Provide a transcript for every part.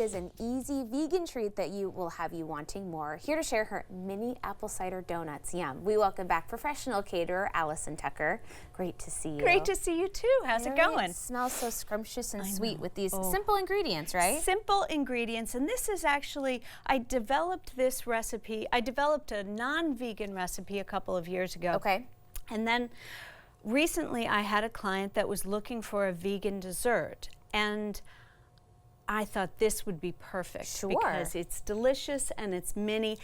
is an easy vegan treat that will have you wanting more. Here to share her mini apple cider donuts. Yum. We welcome back professional caterer Alison Tucker. Great to see you. Great to see you too. How's it going? It smells so scrumptious and sweet with these simple ingredients, right? Simple ingredients, and this is actually, I developed this recipe. I developed a non-vegan recipe a couple of years ago. Okay. And then recently I had a client that was looking for a vegan dessert, and I thought this would be perfect because it's delicious and it's mini,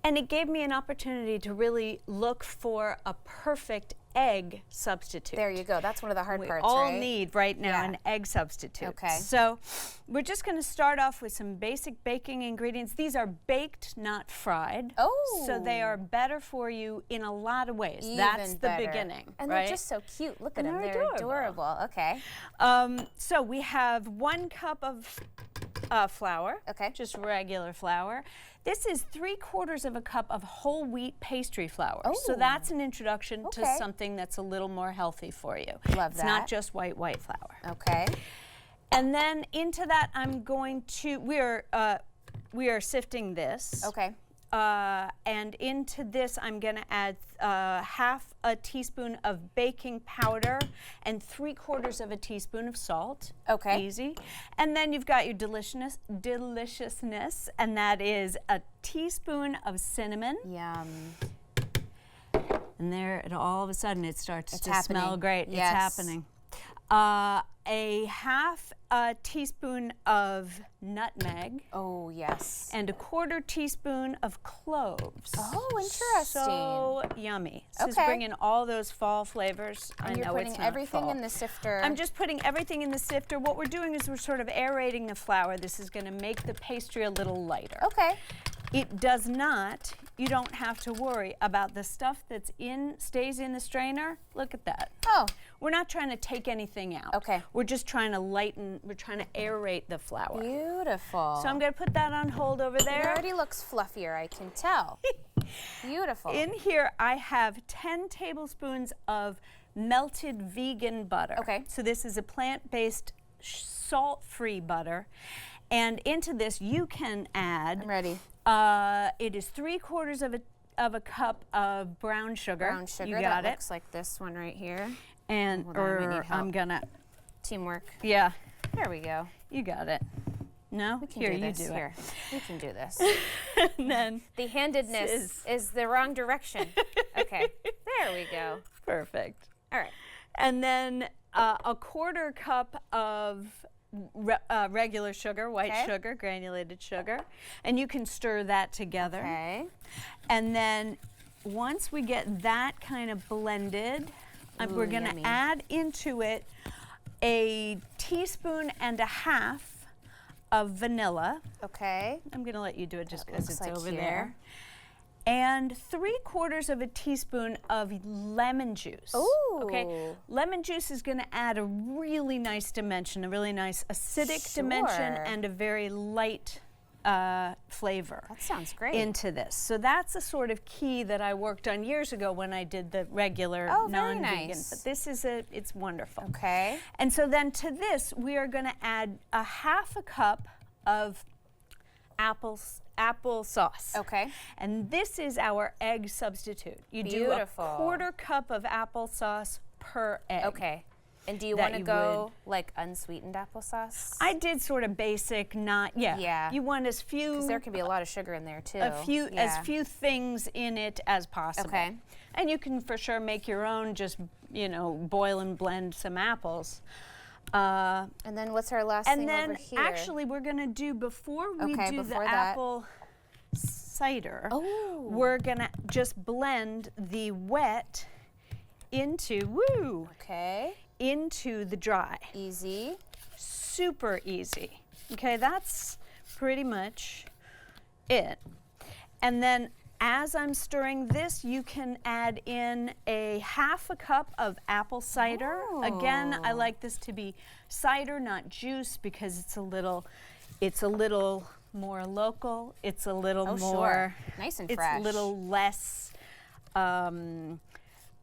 and it gave me an opportunity to really look for a perfect egg substitute. There you go. That's one of the hard parts, We all right? need right now an egg substitute. Okay. So we're just going to start off with some basic baking ingredients. These are baked, not fried. Oh. So they are better for you in a lot of ways. Even That's the better. beginning. And right? they're just so cute. Look at them. They're They're adorable. Okay. So we have 1 cup of flour. Okay. Just regular flour. This is 3/4 of a cup of whole wheat pastry flour. Oh. So that's an introduction to something that's a little more healthy for you. Love It's that. not just white flour. Okay. And then into that, I'm going to, we are sifting this. Okay. And into this, I'm going to add 1/2 a teaspoon of baking powder and 3/4 of a teaspoon of salt. Okay. Easy. And then you've got your deliciousness, and that is a teaspoon of cinnamon. Yum. And there, all of a sudden, it starts to happening. smell great. Yes. It's happening. A 1/2 teaspoon of nutmeg. Oh, yes. And a 1/4 teaspoon of cloves. Oh, interesting. So yummy. This is Okay. bringing all those fall flavors. And I you're know putting it's not everything fall. in the sifter. I'm just putting everything in the sifter. What we're doing is we're sort of aerating the flour. This is going to make the pastry a little lighter. Okay. It does not, you don't have to worry about the stuff that's stays in the strainer. Look at that. Oh. We're not trying to take anything out. Okay. We're just trying to lighten, we're trying to aerate the flour. Beautiful. So I'm going to put that on hold over It there. already looks fluffier, I can tell. Beautiful. In here, I have 10 tablespoons of melted vegan butter. Okay. So this is a plant-based, salt-free butter. And into this, you can add. I'm ready. It is 3/4 of a cup of brown sugar. Brown sugar. You got that it. looks like this one right here. And Hold on, we need help. I'm gonna. Teamwork. Yeah. There we go. You got it. No. We can Here, do you this. do Here. We can do this. it. And then The handedness is the wrong direction. Okay. There we go. perfect. All right. And then a 1/4 cup of regular sugar, white sugar, granulated sugar, and you can stir that together. Okay. And then once we get that kind of blended, we're going yummy. to add into it a teaspoon and a 1/2 of vanilla. Okay. I'm going to let you do it just because looks it's like over here. there. And 3/4 of a teaspoon of lemon juice. Ooh. Okay. Lemon juice is going to add a really nice dimension, a really nice acidic dimension, Sure. and a very light flavor. That sounds great. Into this. So that's a sort of key that I worked on years ago when I did the regular Oh, very non-vegan. nice. But this is it's wonderful. Okay. And so then to this, we are going to add a 1/2 cup of apple sauce. Okay. And this is our egg substitute. You Beautiful. do a 1/4 cup of applesauce per egg. Okay. And do you that want to you go like unsweetened applesauce? I did sort of basic, Yeah. You want as few. Because there can be a lot of sugar in there too. as few things in it as possible. Okay. And you can for sure make your own, just, boil and blend some apples. And then what's our last thing And then over here? actually we're going to do, before we Okay, do the before that. apple cider, Oh. we're going to just blend the wet into, into the dry. Easy. Super easy. Okay, that's pretty much it. And then as I'm stirring this, you can add in a 1/2 cup of apple cider. Oh. Again, I like this to be cider, not juice, because it's a little more local. It's a little more nice and it's fresh. a little less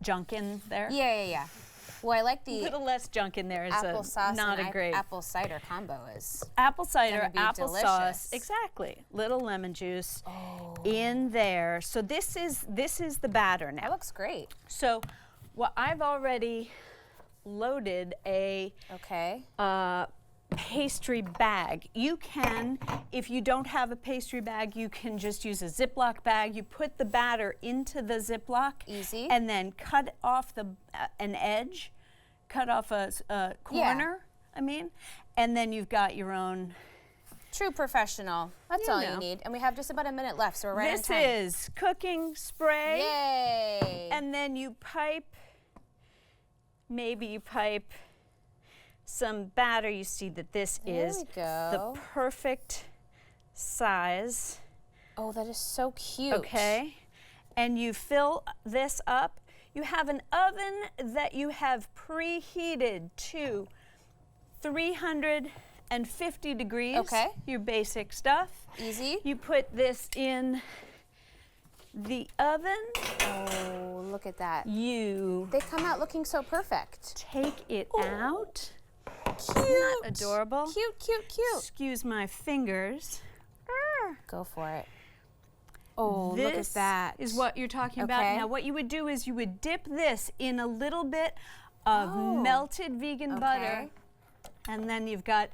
junk in there. Yeah. Well, I like A the little less junk in there is applesauce not and a great. apple cider combo is Apple cider, gonna be applesauce, delicious. exactly. Little lemon juice in there. So this is the batter now. That looks great. So, well, I've already loaded a pastry bag. You can, if you don't have a pastry bag, you can just use a Ziploc bag. You put the batter into the Ziploc. Easy. And then cut off an edge, cut off a corner, I mean, and then you've got your own. True professional. That's all you need. And we have just about a minute left, so we're right on time. This is cooking spray. Yay! And then you pipe, maybe you pipe some batter. You see that this is the perfect size. Oh, that is so cute. Okay. And you fill this up. You have an oven that you have preheated to 350 degrees. Okay. Your basic stuff. Easy. You put this in the oven. Oh, look at that. They come out looking so perfect. Take it out. Cute. Isn't that adorable? Cute, cute, cute. Excuse my fingers. Go for it. Oh, This look at that. is what you're talking about. Now, what you would do is you would dip this in a little bit of melted vegan butter. And then you've got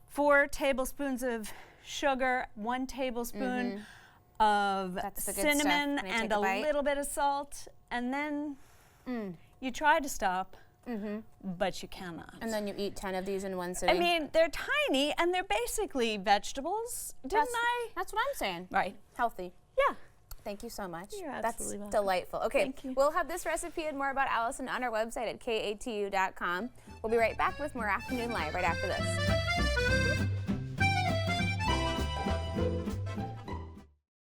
4 tablespoons of sugar, 1 tablespoon of cinnamon, and a little bit of salt. And then you try to stop, but you cannot. And then you eat 10 of these in one sitting. I mean, they're tiny, and they're basically vegetables, didn't I? That's what I'm saying. Right. Healthy. Yeah. Thank you so much. You're That's absolutely welcome. delightful. Okay, Thank you. We'll have this recipe and more about Alison on our website at katu.com. We'll be right back with more Afternoon Live right after this.